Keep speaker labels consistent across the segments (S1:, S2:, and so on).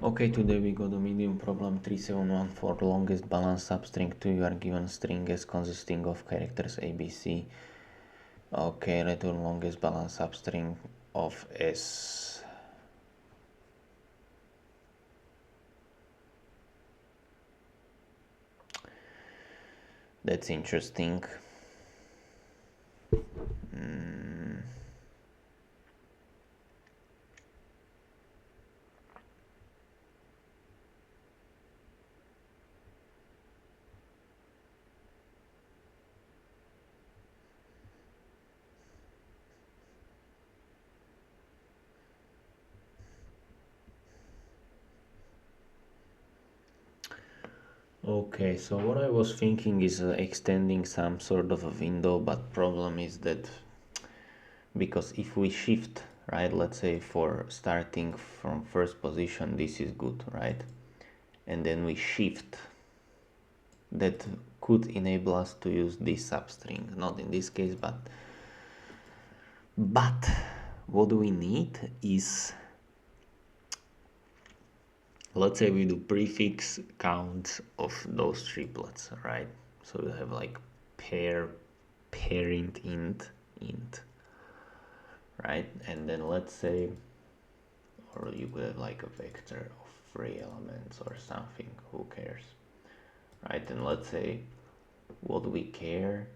S1: Okay, today we got a medium problem 371 for longest balance substring 2. You are given string S consisting of characters ABC. Okay, return longest balance substring of S. That's interesting. Okay, so what I was thinking is extending some sort of a window, but problem is that because if we shift, right, let's say for starting from first position, this is good, right? And then we shift, that could enable us to use this substring, not in this case, but what we need is, let's say we do prefix count of those triplets, right? So we have like parent int, right? And then let's say, or you could have like a vector of 3 elements or something, who cares, right? And let's say what we care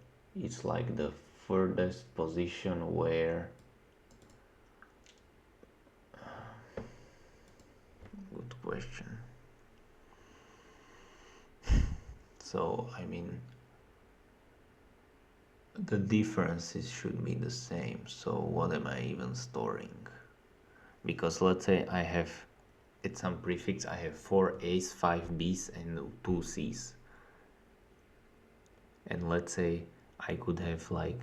S1: is like the furthest position where, good question. So I mean the differences should be the same, so what am I even storing? Because let's say I have at some prefix I have 4 A's, 5 B's and 2 C's, and let's say I could have like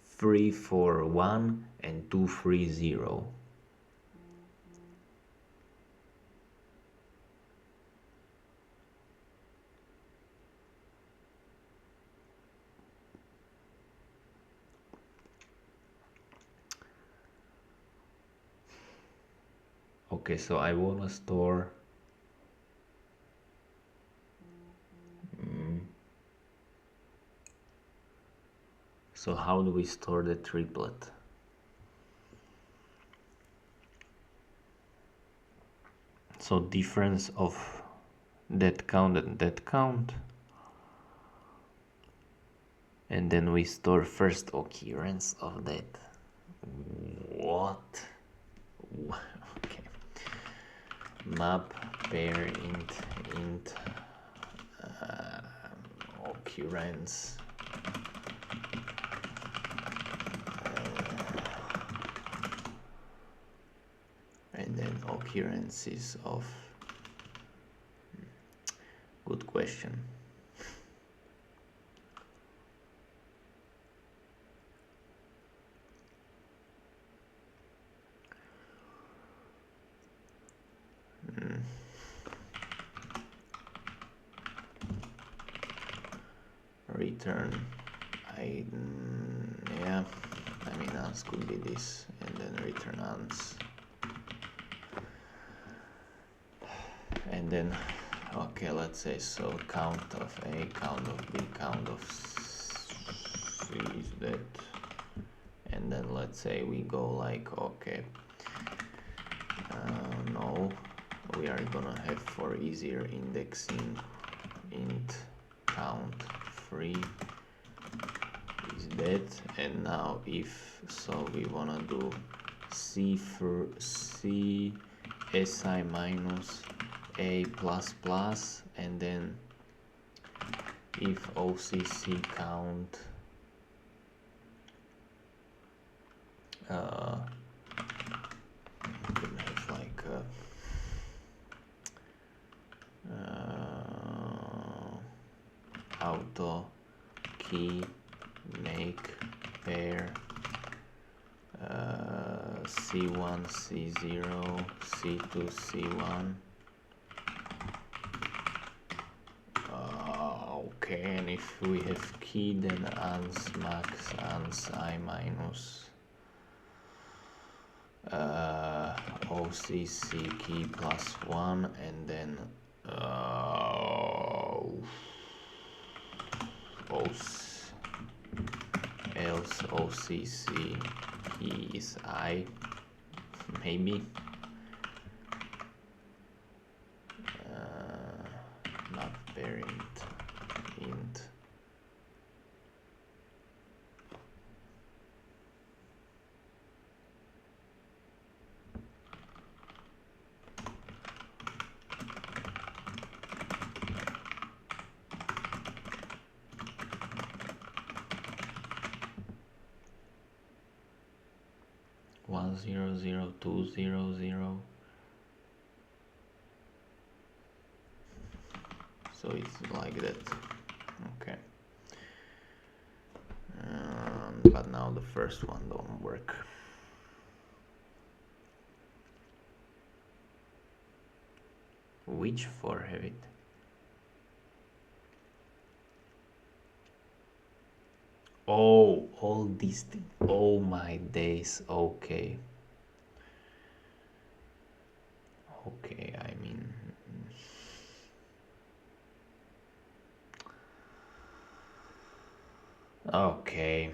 S1: 3 4 1 and 2 3 0. Okay, so I want to store so how do we store the triplet? So difference of that count and that count, and then we store first occurrence of that. What? Okay. Map pair int occurrence and then occurrences of, good question. Return yeah, I mean ans could be this, and then return ans, and then okay, let's say so count of A, count of B, count of C is that, and then let's say we go like, okay, no, we are gonna have for easier indexing int count 3 is that, and now if so we wanna do C for C si minus A plus plus, and then if OCC count we can have like auto key make pair C1 C0 C2 C1. Okay, and if we have key, then ans max ans I minus OCC key plus 1 and then else OCC key is I, maybe. Not parent int. One zero zero 200. So it's like that. Okay. But now the first one don't work. Which for have it? Oh, all these things. Oh my days. Okay. Okay, I mean. Okay.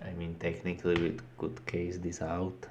S1: I mean, technically we could case this out.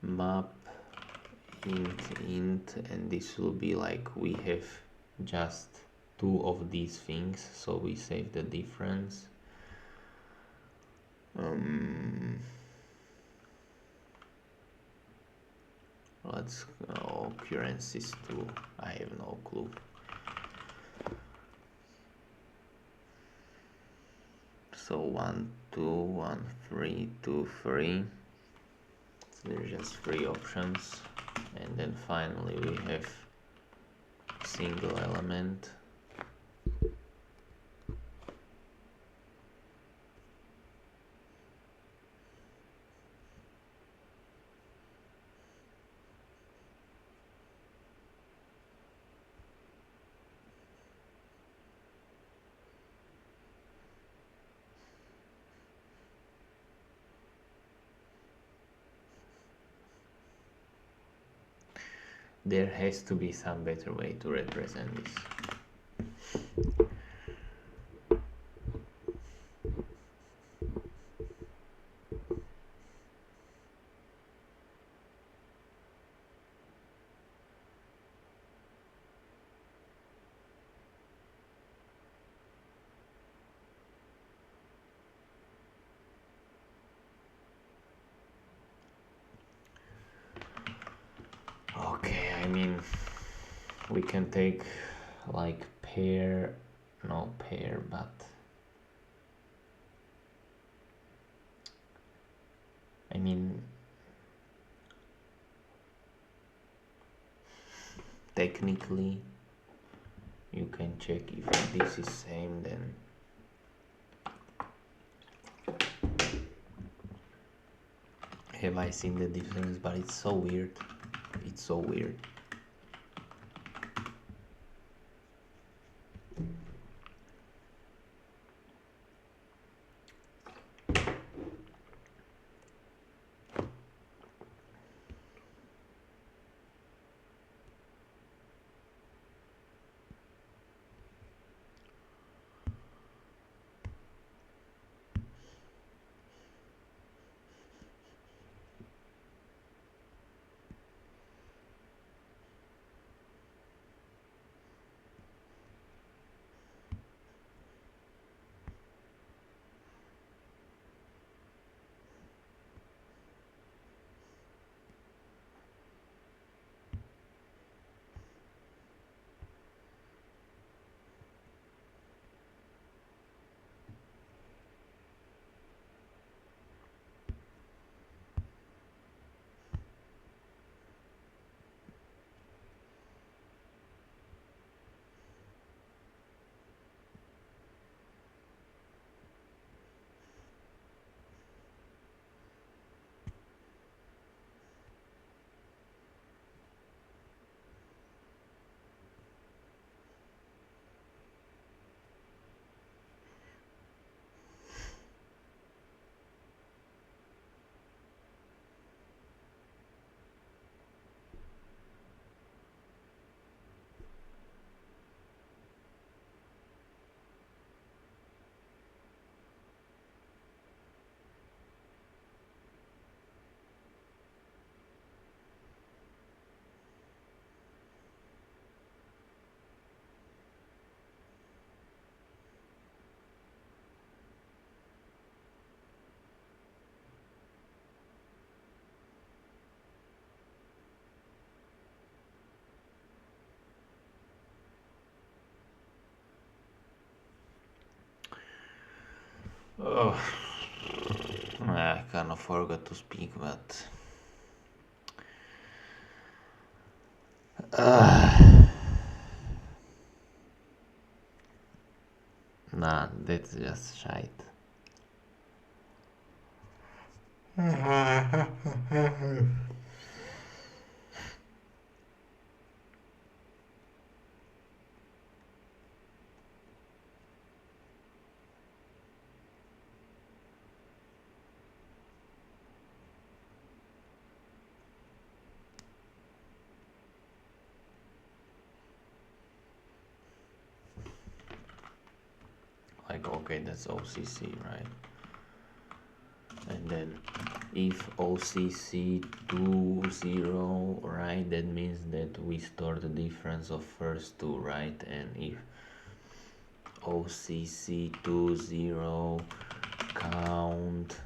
S1: Map int, and this will be like we have just two of these things, so we save the difference. Let's go occurrences too. I have no clue. So 1 2 1 3 2 3. So there's just 3 options, and then finally we have single element. There has to be some better way to represent this. Okay, I mean, we can take like pair, but I mean, technically you can check if this is same, then have I seen the difference, but it's so weird. It's so weird. Oh, I kind of forgot to speak, but nah, that's just shite. Like, okay, that's OCC, right? And then if OCC 20, right, that means that we store the difference of first two, right? And if OCC 20 count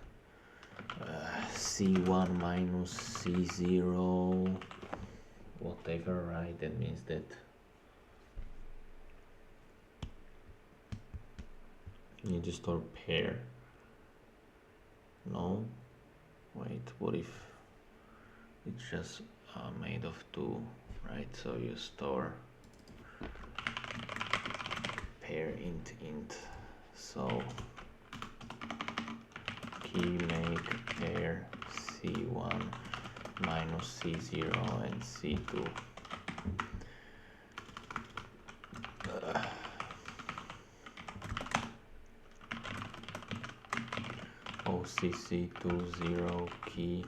S1: C1 minus C0 whatever, right, that means that you need to store pair. No, wait, what if it's just made of two, right? So you store pair int, so key make pair C1 minus C0 and C2. OCC 20 key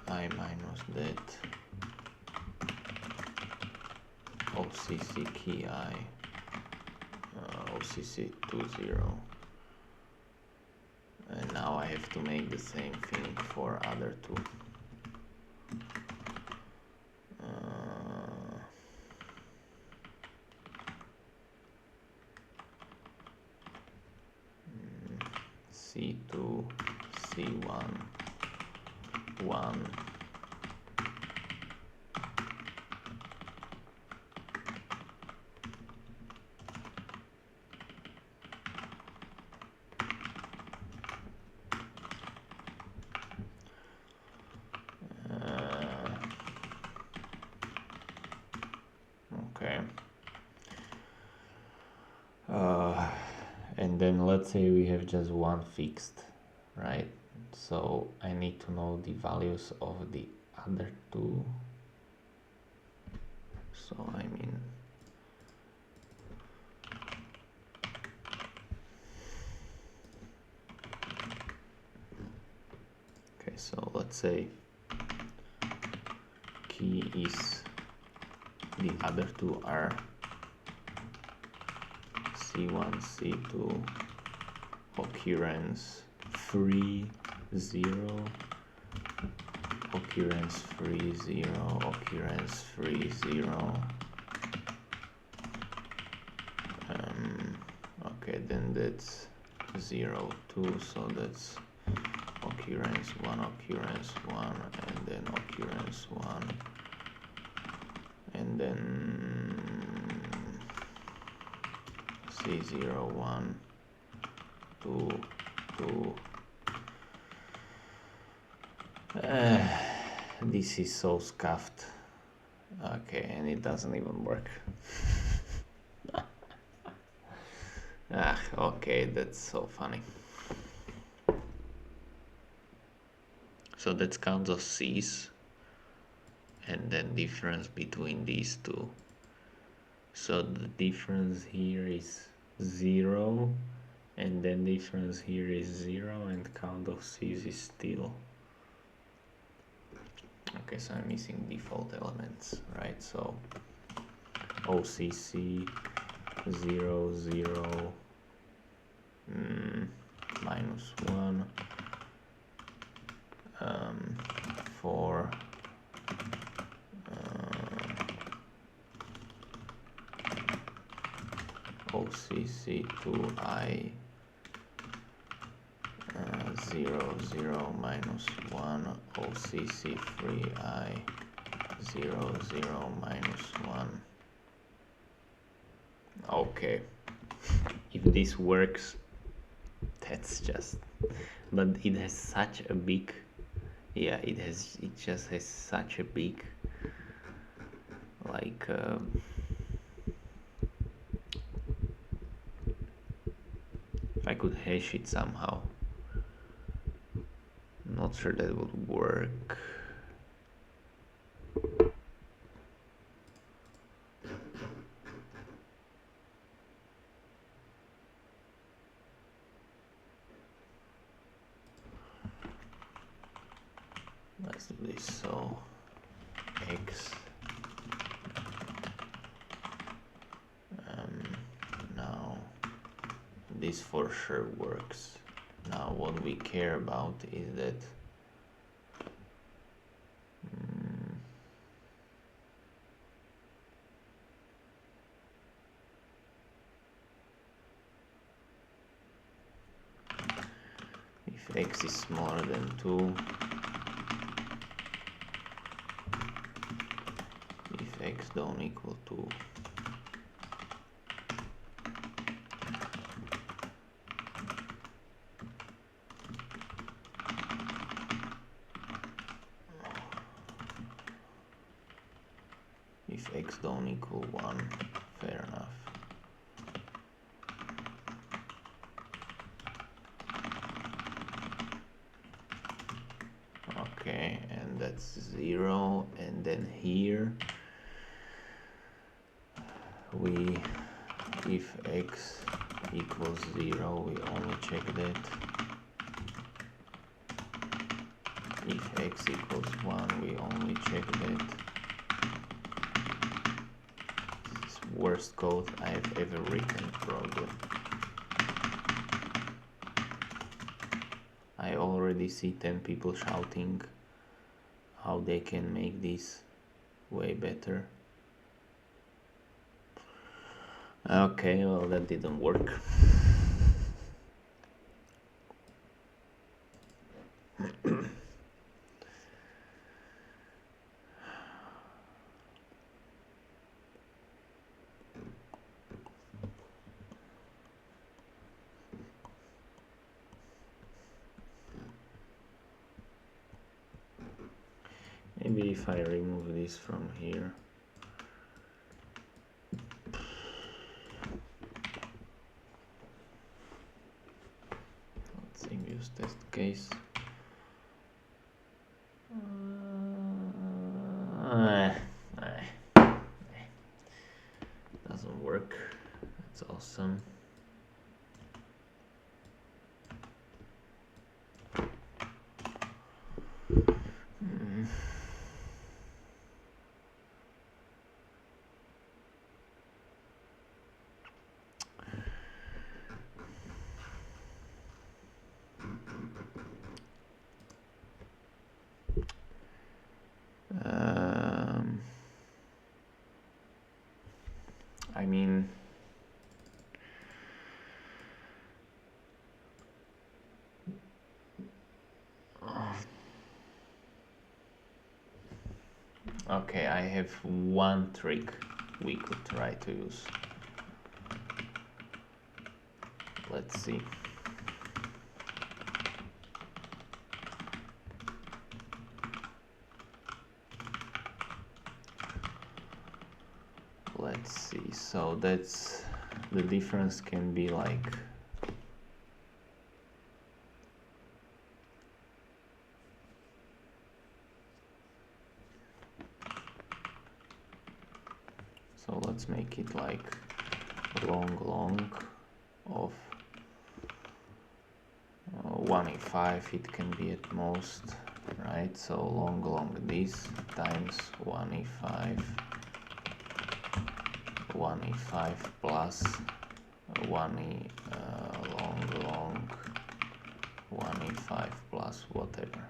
S1: I minus that OCC key I OCC 20, and now I have to make the same thing for other two. C2 C1 1 okay. And then let's say we have just one fixed, right? So I need to know the values of the other two. So I mean, okay, so let's say key is the other two are C1, C2, occurrence free 0, occurrence free 0, occurrence free 0. Okay, then that's 0, 2, so that's occurrence 1, occurrence 1, and then occurrence 1, and then C0, 1, 2, 2. This is so scuffed. Okay, and it doesn't even work. Okay, that's so funny. So that's counts of C's, and then difference between these two. So the difference here is 0, and then difference here is 0, and count of C's is still. Okay, so I'm missing default elements, right? So OCC 0, 0, minus 1, for OCC 2I 0, 0, minus 1, OCC 3I 0, 0, minus 1. Okay. if this works, that's just, but it has such a big, yeah, it just has such a big, like, if I could hash it somehow, not sure that would work. Let's do this. So x, now this for sure works. Now what we care about is that if x is smaller than 2, if x don't equal 2, if x don't equal 1, fair enough. Okay, and that's 0, and then here we, if x equals 0, we only check that. If x equals 1, we only check that. This is worst code I have ever written, probably. I already see 10 people shouting how they can make this way better. Okay, well, that didn't work. Maybe if I remove this from here. Let's see, use test case. Doesn't work. That's awesome. I mean, okay, I have one trick we could try to use. Let's see. Let's see, so that's, the difference can be like, so let's make it like long of 1e5 it can be at most, right? So long this times 1e5 plus 1e long 1e5 plus whatever.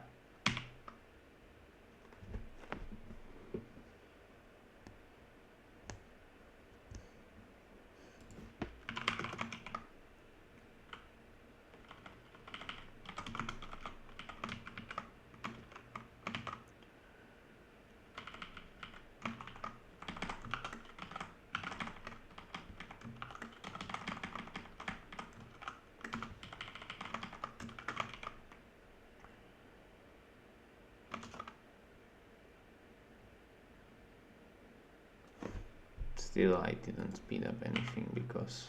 S1: still I didn't speed up anything because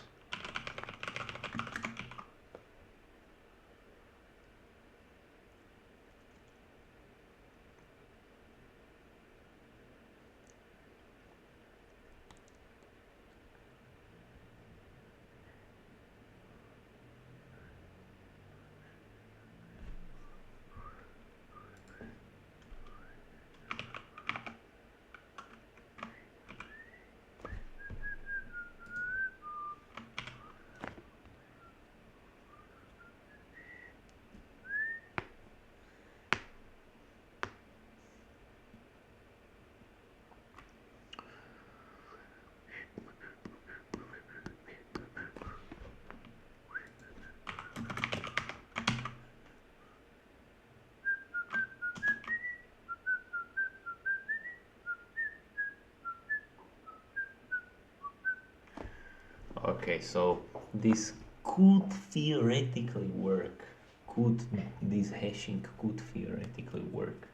S1: okay, so this could theoretically work. This hashing could theoretically work.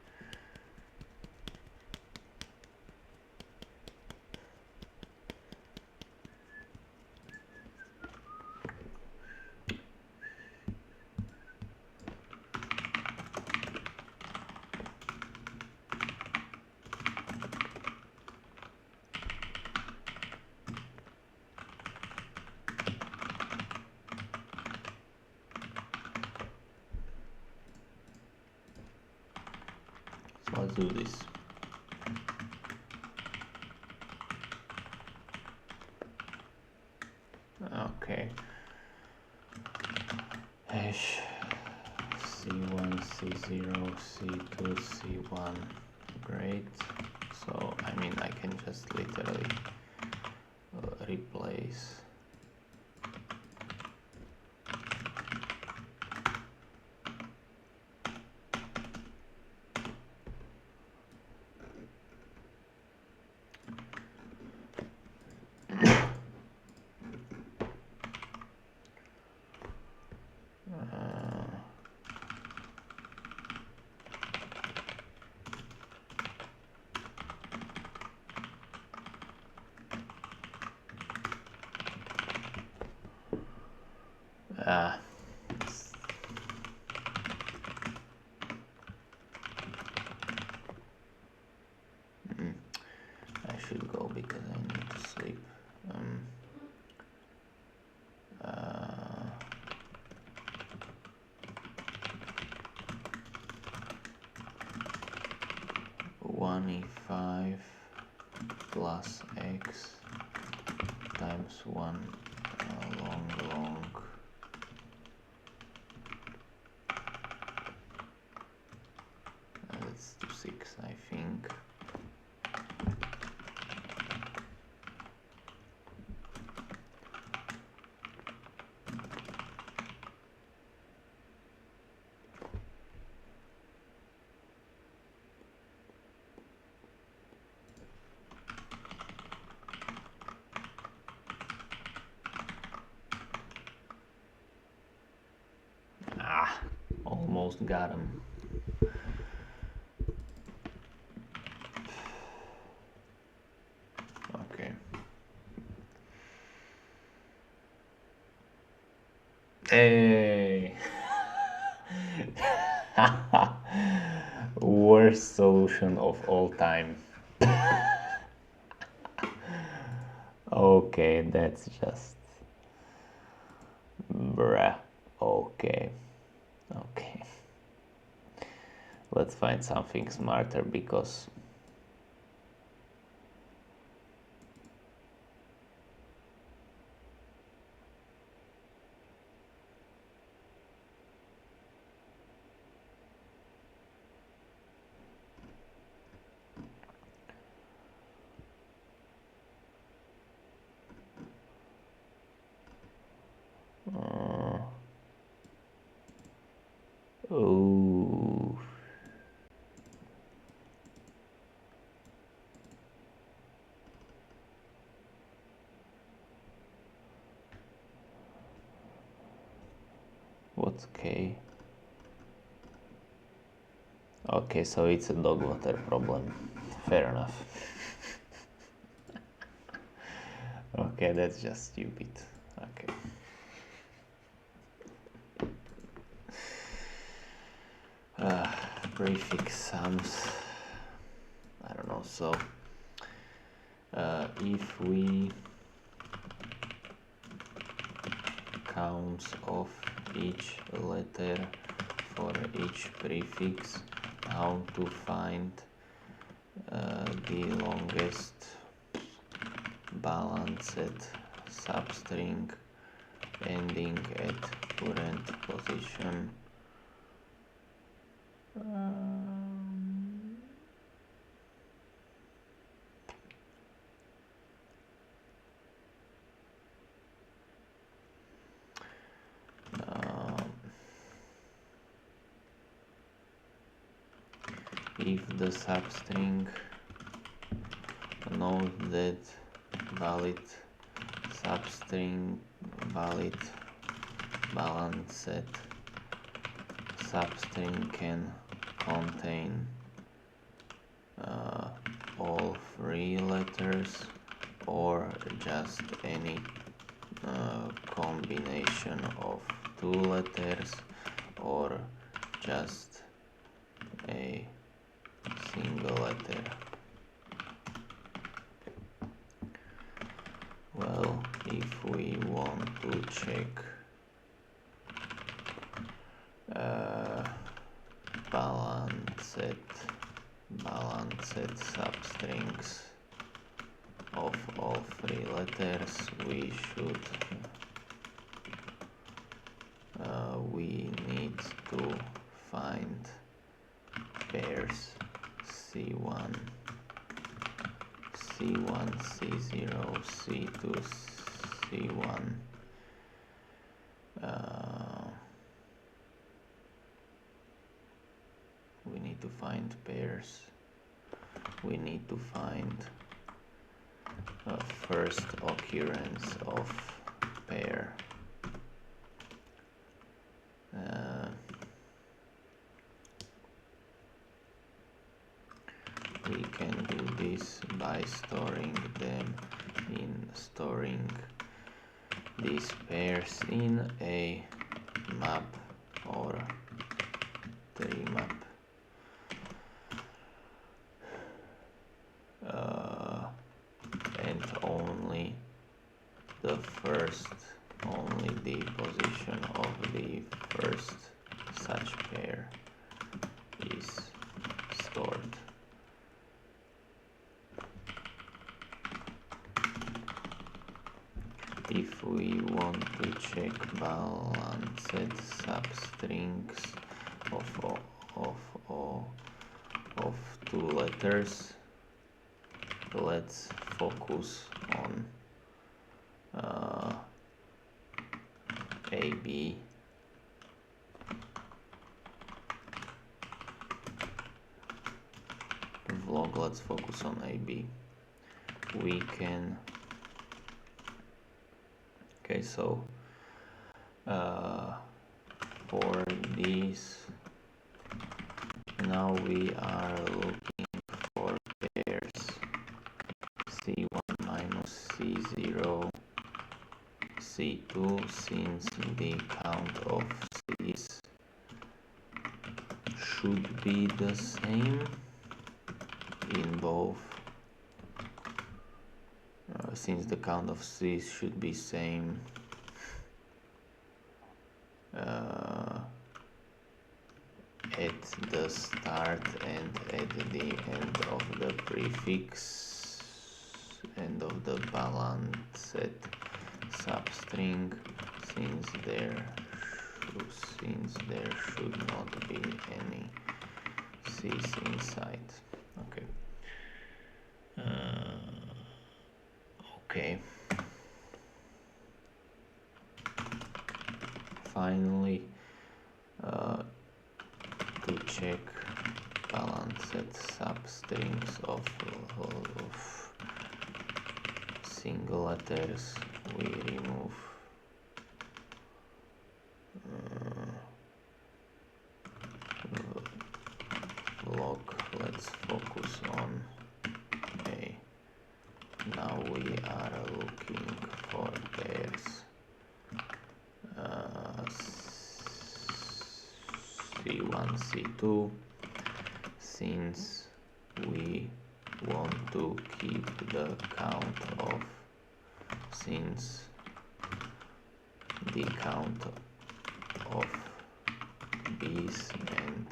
S1: So let's do this. Okay. Hash C1, C0, C2, C1. Great. So, I mean, I can just literally replace I should go because I need to sleep. One E5 plus X times one long. Let's do 6, I think. Almost got him. Okay. Hey. Worst solution of all time. Okay, that's just bruh. Okay. Let's find something smarter because oh, what's K? Okay, so it's a dog water problem. Fair enough. Okay, that's just stupid. Okay. Prefix sums. I don't know. So if we counts of each letter for each prefix, how to find the longest balanced substring ending at current position. If the substring knows that valid balanced substring can contain all three letters or just any combination of two letters or just a single letter. Well, if we want to check balanced substrings of all three letters, we need to find pairs C1, C0, C2, C1. We need to find pairs. We need to find first occurrence of pair. We can do this by storing these pairs in a map or tree map. And only the position of the first such pair is stored. If we want to check balanced substrings of two letters, let's focus on AB. Vlog, let's focus on AB. We can, okay, so for this, now we are looking for pairs C1 minus C0, C2, since the count of C's should be the same in both, since the count of C's should be same at the start and at the end of the prefix, end of the balanced substring, since there should not be any C's inside. Okay. Okay. Finally, to check balanced substrings of single letters, we remove log. Let's focus on A. Now we are looking C2, since we want to keep the count of, since the count of B's and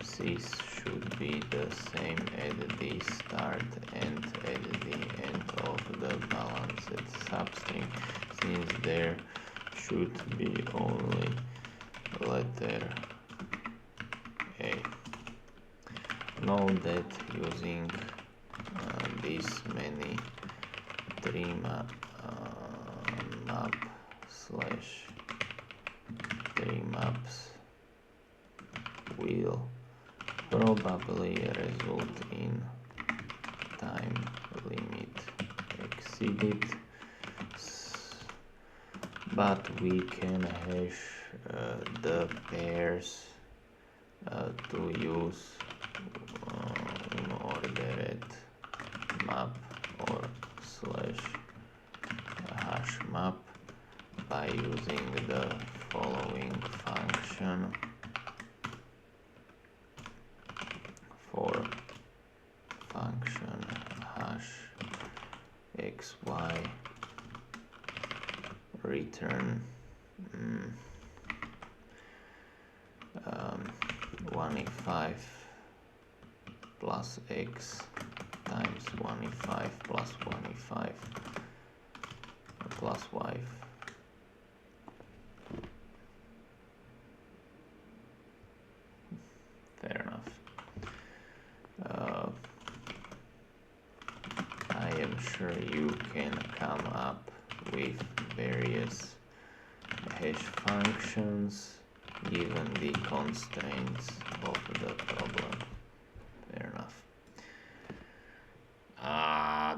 S1: C's should be the same at the start and at the end of the balanced substring, since there should be only letter A. Note that using this many tree map slash tree maps will probably result in time limit exceeded, but we can hash the pairs to use unordered map or slash hash map by using the following function for function hash xy return 1e5 plus x times 1e5 plus 1e5 plus y. Fair enough. I am sure you can come up with various hash functions given the constraints of the problem. Fair enough.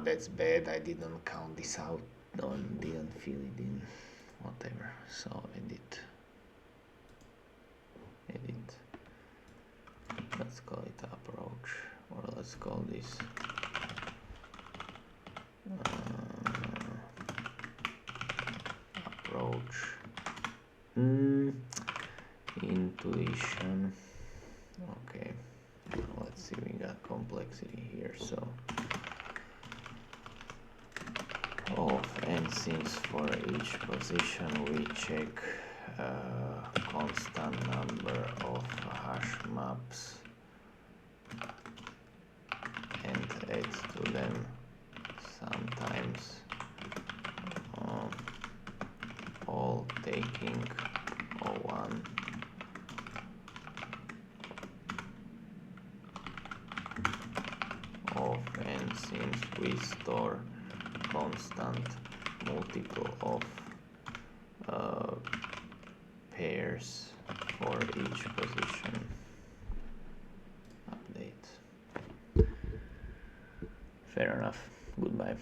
S1: That's bad. I didn't count this out. Didn't fill it in. Whatever. So edit. Let's call it approach, or let's call this approach intuition. Okay, let's see, we got complexity here. So and since for each position we check constant number of hash maps and add to them sometimes all taking O1 of, and since we store constant multiple of pairs for each position. Update. Fair enough. Goodbye.